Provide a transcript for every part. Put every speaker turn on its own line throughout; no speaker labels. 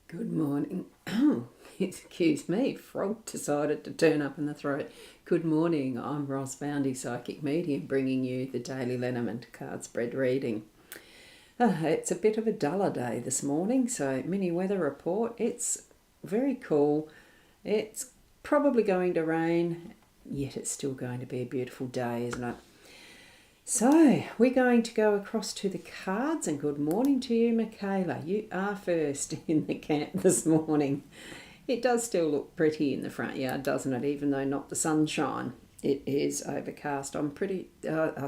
Good morning. Excuse me, frog decided to turn up in the throat. Good morning, I'm Boundy, psychic medium, bringing you the daily Lenormand card spread reading. It's a bit of a duller day this morning, so mini weather report. It's very cool. It's probably going to rain, yet it's still going to be a beautiful day, isn't it? So, we're going to go across to the cards, and good morning to you, Michaela. You are first in the camp this morning. It does still look pretty in the front yard, doesn't it? Even though not the sunshine. It is overcast. I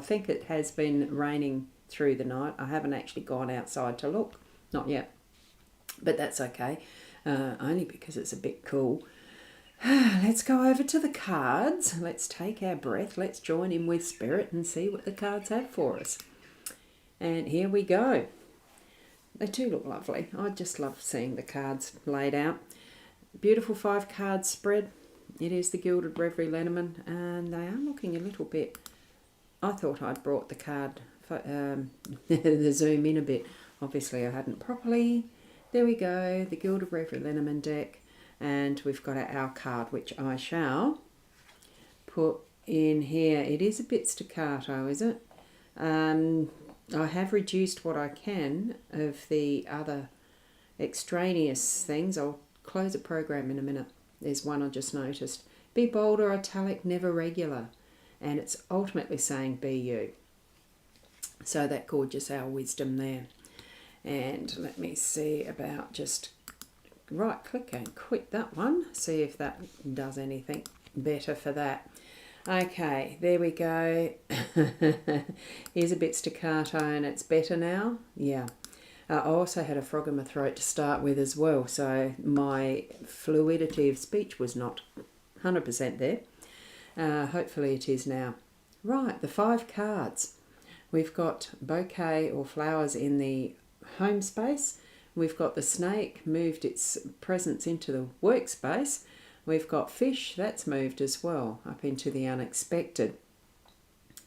think it has been raining through the night. I haven't actually gone outside to look. Not yet. But that's okay. Only because it's a bit cool. Let's go over to the cards. Let's take our breath. Let's join in with spirit and see what the cards have for us. And here we go. They do look lovely. I just love seeing the cards laid out. Beautiful 5-card spread. It is the Gilded Reverie Lenormand, and they are looking a little bit... I thought I'd brought the card, the zoom in a bit. Obviously I hadn't properly. There we go, the Gilded Reverie Lenormand deck. And we've got our card, which I shall put in here. It is a bit staccato, is it? I have reduced what I can of the other extraneous things. I'll close a program in a minute. There's one I just noticed. Be bold or italic, never regular. And it's ultimately saying be you. So that gorgeous our wisdom there. And let me see about just... right click and quit that one, see if that does anything better for that. Okay, there we go. Here's a bit staccato and it's better now. Yeah, I also had a frog in my throat to start with as well, so my fluidity of speech was not 100% there. Hopefully it is now. Right, the 5 cards. We've got bouquet or flowers in the home space. We've got the snake, moved its presence into the workspace. We've got fish, that's moved as well, up into the unexpected.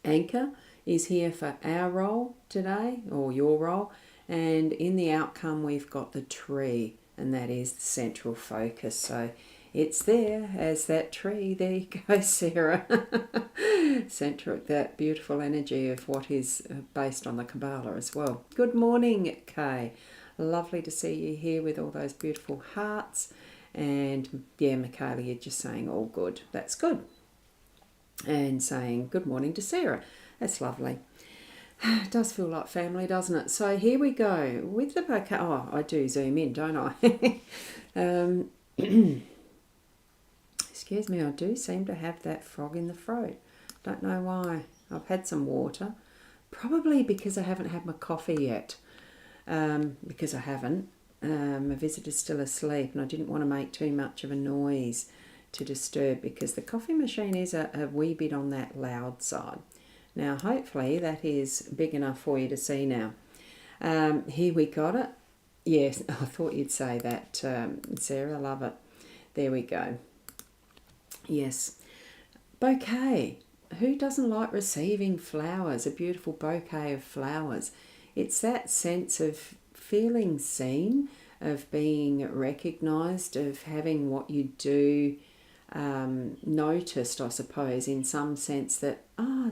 Anchor is here for our role today, or your role. And in the outcome, we've got the tree, and that is the central focus. So it's there as that tree. There you go, Sarah. Center of that beautiful energy of what is based on the Kabbalah as well. Good morning, Kay. Lovely to see you here with all those beautiful hearts. And yeah, Michaela, you're just saying all good. That's good. And saying good morning to Sarah. That's lovely. It does feel like family, doesn't it? So here we go with the bouquet. Oh, I do zoom in, don't I? Excuse me, I do seem to have that frog in the throat. Don't know why. I've had some water. Probably because I haven't had my coffee yet. Because I haven't. My visitor's still asleep and I didn't want to make too much of a noise to disturb, because the coffee machine is a wee bit on that loud side. Now hopefully that is big enough for you to see now. Here we got it. Yes, I thought you'd say that, Sarah. Love it. There we go. Yes. Bouquet. Who doesn't like receiving flowers? A beautiful bouquet of flowers. It's that sense of feeling seen, of being recognised, of having what you do noticed, I suppose, in some sense that,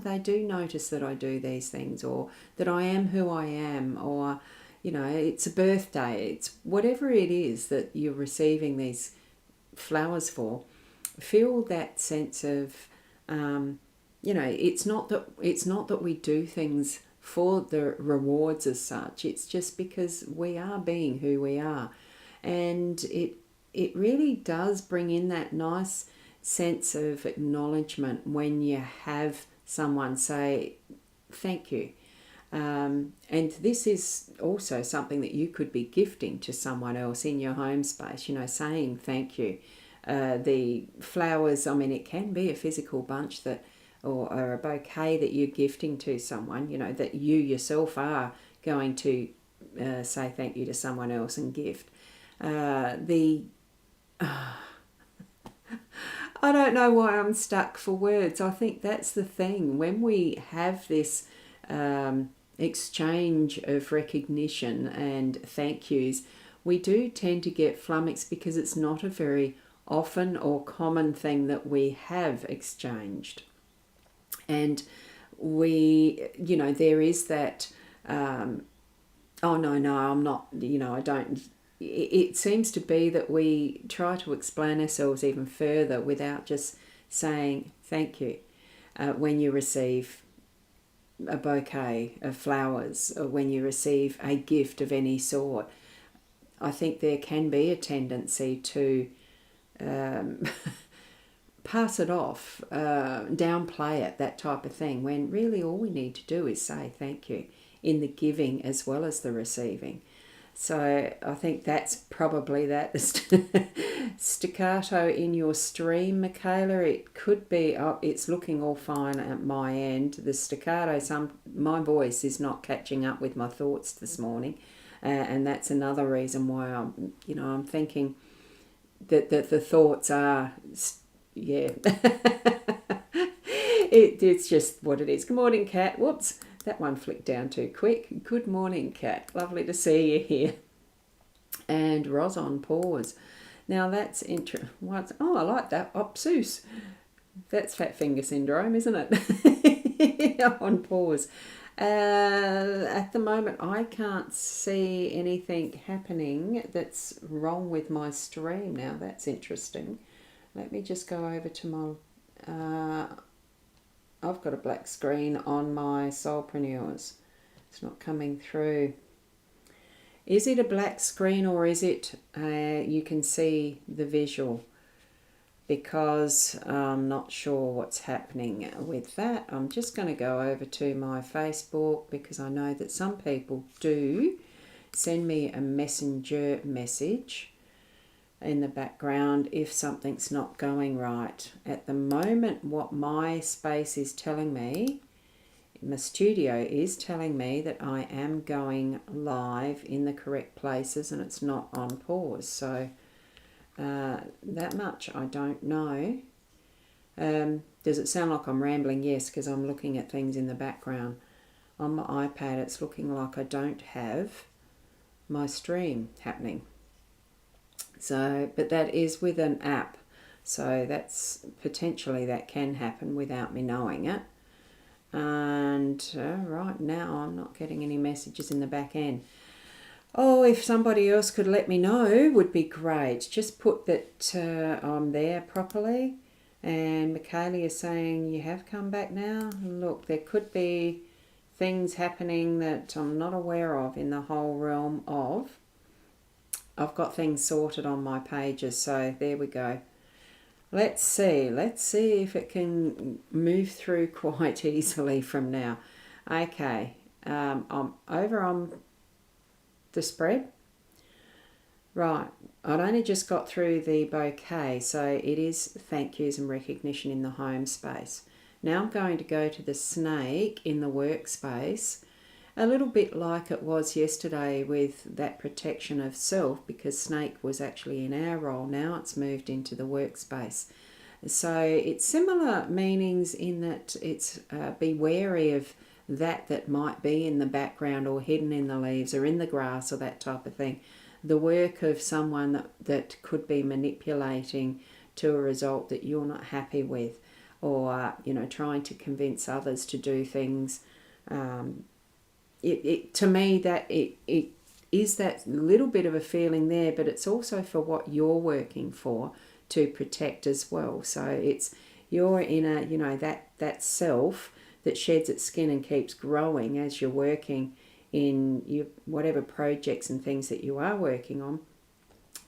they do notice that I do these things, or that I am who I am, or, you know, it's a birthday, it's whatever it is that you're receiving these flowers for. Feel that sense of, it's not that we do things for the rewards as such. It's just because we are being who we are, and it really does bring in that nice sense of acknowledgement when you have someone say thank you. And this is also something that you could be gifting to someone else in your home space, saying thank you. The flowers, I mean, it can be a physical bunch that or a bouquet that you're gifting to someone, that you yourself are going to say thank you to someone else and gift. I don't know why I'm stuck for words. I think that's the thing. When we have this exchange of recognition and thank yous, we do tend to get flummoxed because it's not a very often or common thing that we have exchanged. And there is that, oh, no, I'm not, I don't. It seems to be that we try to explain ourselves even further without just saying thank you when you receive a bouquet of flowers or when you receive a gift of any sort. I think there can be a tendency to pass it off, downplay it, that type of thing, when really all we need to do is say thank you in the giving as well as the receiving. So I think that's probably that. Staccato in your stream, Michaela. It could be, it's looking all fine at my end. The staccato, my voice is not catching up with my thoughts this morning. And that's another reason why I'm thinking that the thoughts are, it's just what it is. Good morning, Kat. Whoops. That one flicked down too quick. Good morning, Kat. Lovely to see you here. And Ros on pause. Now that's interesting. Oh, I like that. Obsuse. That's fat finger syndrome, isn't it? On pause. At the moment, I can't see anything happening that's wrong with my stream. Now that's interesting. Let me just go over to my... I've got a black screen on my Soulpreneurs. It's not coming through. Is it a black screen or is it you can see the visual? Because I'm not sure what's happening with that. I'm just going to go over to my Facebook because I know that some people do send me a messenger message in the background if something's not going right. At the moment, what my space is telling me, my studio is telling me that I am going live in the correct places and it's not on pause. So that much I don't know. Does it sound like I'm rambling? Yes, because I'm looking at things in the background. On my iPad, it's looking like I don't have my stream happening. So, but that is with an app. So that's potentially that can happen without me knowing it. And right now I'm not getting any messages in the back end. Oh, if somebody else could let me know would be great. Just put that I'm there properly. And Michaela is saying you have come back now. Look, there could be things happening that I'm not aware of in the whole realm of. I've got things sorted on my pages, so there we go. Let's see if it can move through quite easily from now. Okay, I'm over on the spread. Right, I'd only just got through the bouquet, so it is thank yous and recognition in the home space. Now I'm going to go to the snake in the workspace, a little bit like it was yesterday with that protection of self, because snake was actually in our role. Now it's moved into the workspace. So it's similar meanings in that it's be wary of that might be in the background or hidden in the leaves or in the grass or that type of thing. The work of someone that could be manipulating to a result that you're not happy with, or trying to convince others to do things. To me, that it is that little bit of a feeling there, but it's also for what you're working for to protect as well. So it's you're in a that self that sheds its skin and keeps growing as you're working in your whatever projects and things that you are working on,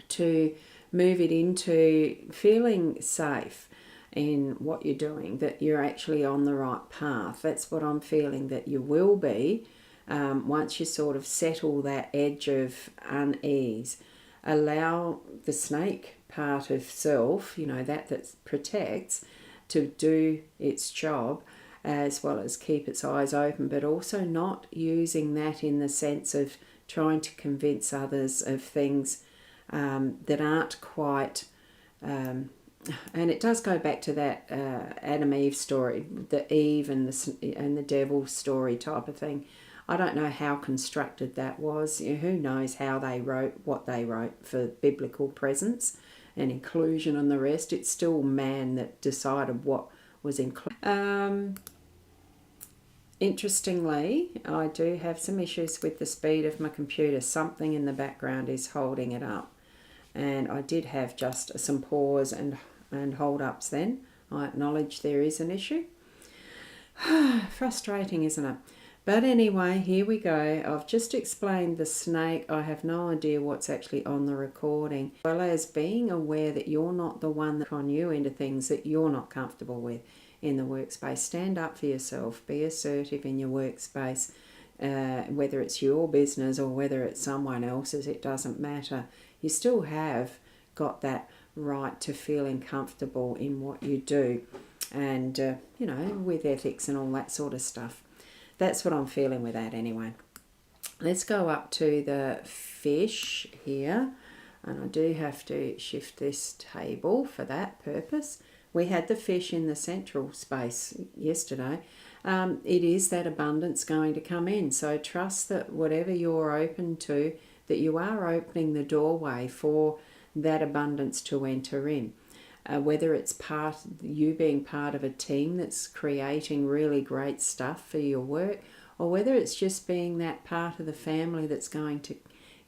to move it into feeling safe in what you're doing, that you're actually on the right path. That's what I'm feeling that you will be. Once you sort of settle that edge of unease, allow the snake part of self, that protects, to do its job, as well as keep its eyes open, but also not using that in the sense of trying to convince others of things that aren't quite... and it does go back to that Adam Eve story, the Eve and the devil story type of thing. I don't know how constructed that was. Who knows how they wrote what they wrote for biblical presence and inclusion and the rest. It's still man that decided what was included. Interestingly, I do have some issues with the speed of my computer. Something in the background is holding it up. And I did have just some pause and hold-ups then. I acknowledge there is an issue. Frustrating, isn't it? But anyway, here we go. I've just explained the snake. I have no idea what's actually on the recording. As well as being aware that you're not the one that on you into things that you're not comfortable with in the workspace. Stand up for yourself. Be assertive in your workspace. Whether it's your business or whether it's someone else's, it doesn't matter. You still have got that right to feeling comfortable in what you do, and with ethics and all that sort of stuff. That's what I'm feeling with that anyway. Let's go up to the fish here, and I do have to shift this table for that purpose. We had the fish in the central space yesterday. It is that abundance going to come in, so trust that whatever you're open to, that you are opening the doorway for that abundance to enter in. Whether it's you being part of a team that's creating really great stuff for your work, or whether it's just being that part of the family that's going to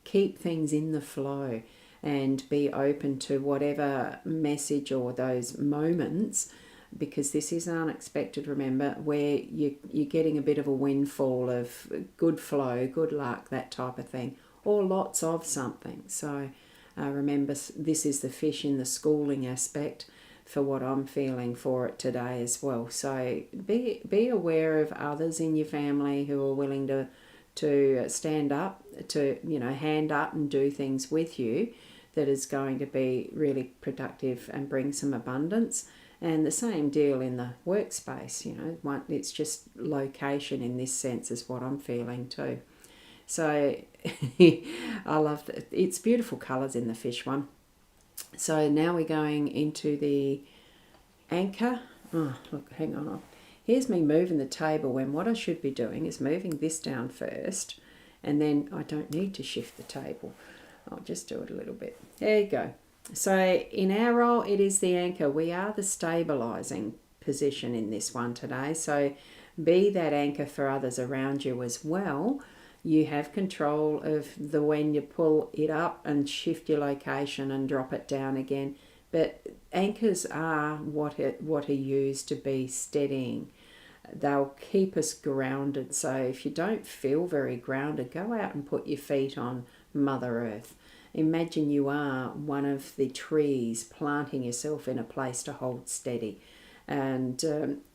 keep things in the flow and be open to whatever message or those moments, because this is unexpected, remember, where you're getting a bit of a windfall of good flow, good luck, that type of thing, or lots of something. So remember, this is the fish in the schooling aspect for what I'm feeling for it today as well. So be aware of others in your family who are willing to stand up, to hand up and do things with you that is going to be really productive and bring some abundance. And the same deal in the workspace, it's just location in this sense is what I'm feeling too. So I love that. It's beautiful colours in the fish one. So now we're going into the anchor. Oh, look, hang on. Here's me moving the table when what I should be doing is moving this down first, and then I don't need to shift the table. I'll just do it a little bit. There you go. So in our role, it is the anchor. We are the stabilising position in this one today. So be that anchor for others around you as well. You have control of when you pull it up and shift your location and drop it down again. But anchors are what are used to be steadying. They'll keep us grounded. So if you don't feel very grounded, go out and put your feet on Mother Earth. Imagine you are one of the trees planting yourself in a place to hold steady. And,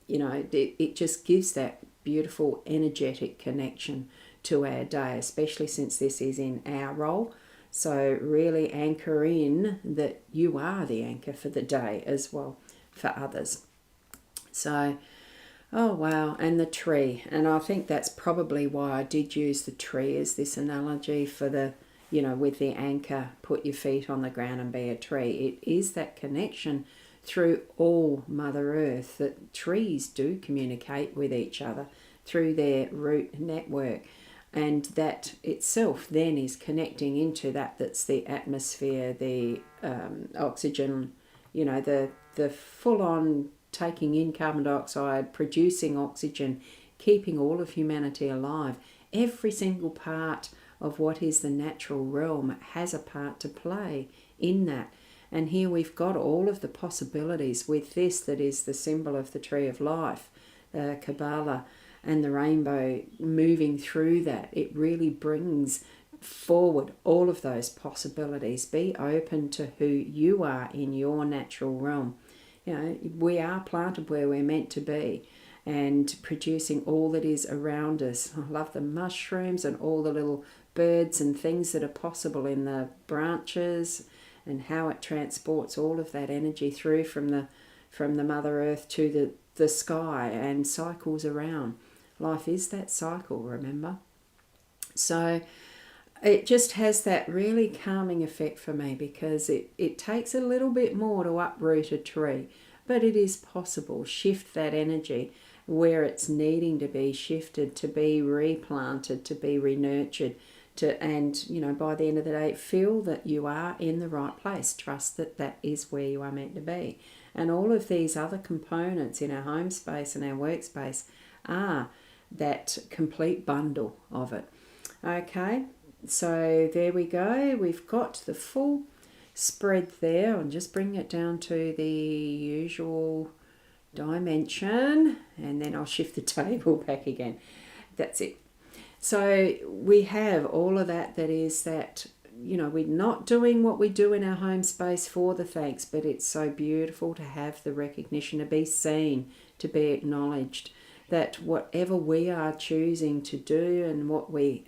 it just gives that beautiful energetic connection to our day, especially since this is in our role. So really anchor in that you are the anchor for the day as well for others. So, oh wow, and the tree. And I think that's probably why I did use the tree as this analogy for the, with the anchor, put your feet on the ground and be a tree. It is that connection through all Mother Earth that trees do communicate with each other through their root network. And that itself then is connecting into that's the atmosphere, the oxygen, the full-on taking in carbon dioxide, producing oxygen, keeping all of humanity alive. Every single part of what is the natural realm has a part to play in that. And here we've got all of the possibilities with this that is the symbol of the tree of life, the Kabbalah, and the rainbow moving through that. It really brings forward all of those possibilities. Be open to who you are in your natural realm. We are planted where we're meant to be and producing all that is around us. I love the mushrooms and all the little birds and things that are possible in the branches and how it transports all of that energy through from the Mother Earth to the sky and cycles around. Life is that cycle, remember? So it just has that really calming effect for me because it takes a little bit more to uproot a tree, but it is possible. Shift that energy. where it's needing to be shifted, to be replanted, to be renurtured, and by the end of the day, feel that you are in the right place. Trust that that is where you are meant to be. And all of these other components in our home space and our workspace are that complete bundle of it. Okay, so there we go. We've got the full spread there. I'll just bring it down to the usual dimension, and then I'll shift the table back again. That's it. So we have all of that is that, we're not doing what we do in our home space for the thanks, but it's so beautiful to have the recognition, to be seen, to be acknowledged, that whatever we are choosing to do and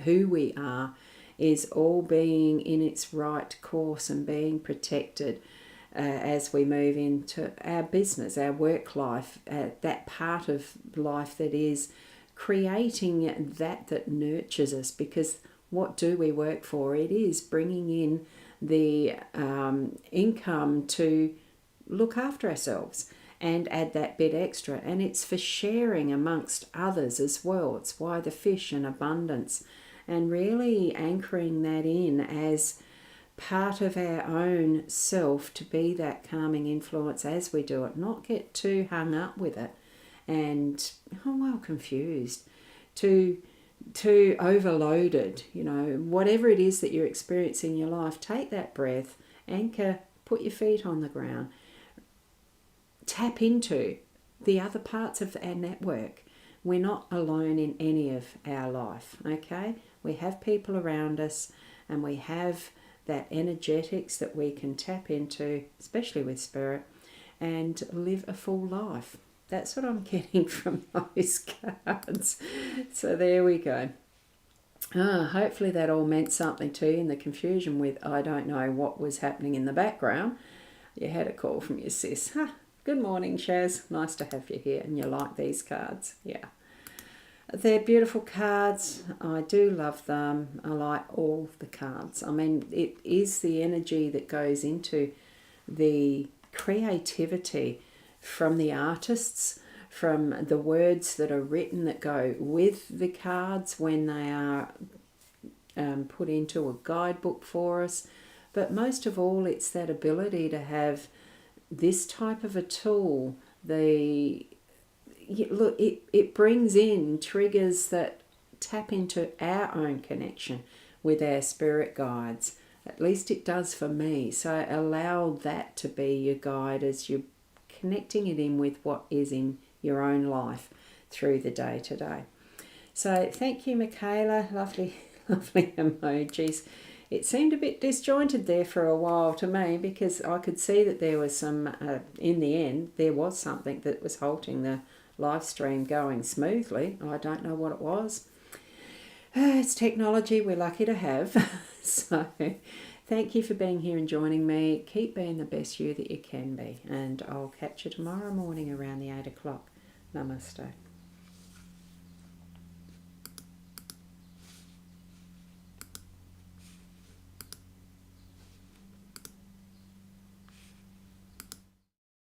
who we are is all being in its right course and being protected as we move into our business, our work life, that part of life that is creating that nurtures us. Because what do we work for? It is bringing in the income to look after ourselves and add that bit extra. And it's for sharing amongst others as well. It's why the fish and abundance, and really anchoring that in as part of our own self, to be that calming influence as we do it, not get too hung up with it and confused, too overloaded. Whatever it is that you're experiencing in your life, take that breath, anchor, put your feet on the ground, tap into the other parts of our network. We're not alone in any of our life, okay? We have people around us, and we have that energetics that we can tap into, especially with spirit, and live a full life. That's what I'm getting from those cards. So there we go. Hopefully that all meant something to you. In the confusion with I don't know what was happening in the background, you had a call from your sis. Good morning, Shaz. Nice to have you here. And you like these cards. Yeah. They're beautiful cards. I do love them. I like all the cards. I mean, it is the energy that goes into the creativity from the artists, from the words that are written that go with the cards when they are put into a guidebook for us. But most of all, it's that ability to have this type of a tool. It brings in triggers that tap into our own connection with our spirit guides. At least it does for me. So allow that to be your guide as you're connecting it in with what is in your own life through the day to day. So thank you, Michaela. Lovely, lovely emojis. It seemed a bit disjointed there for a while to me, because I could see that there was some, in the end, there was something that was halting the live stream going smoothly. I don't know what it was. It's technology we're lucky to have. So thank you for being here and joining me. Keep being the best you that you can be. And I'll catch you tomorrow morning around the 8 o'clock. Namaste.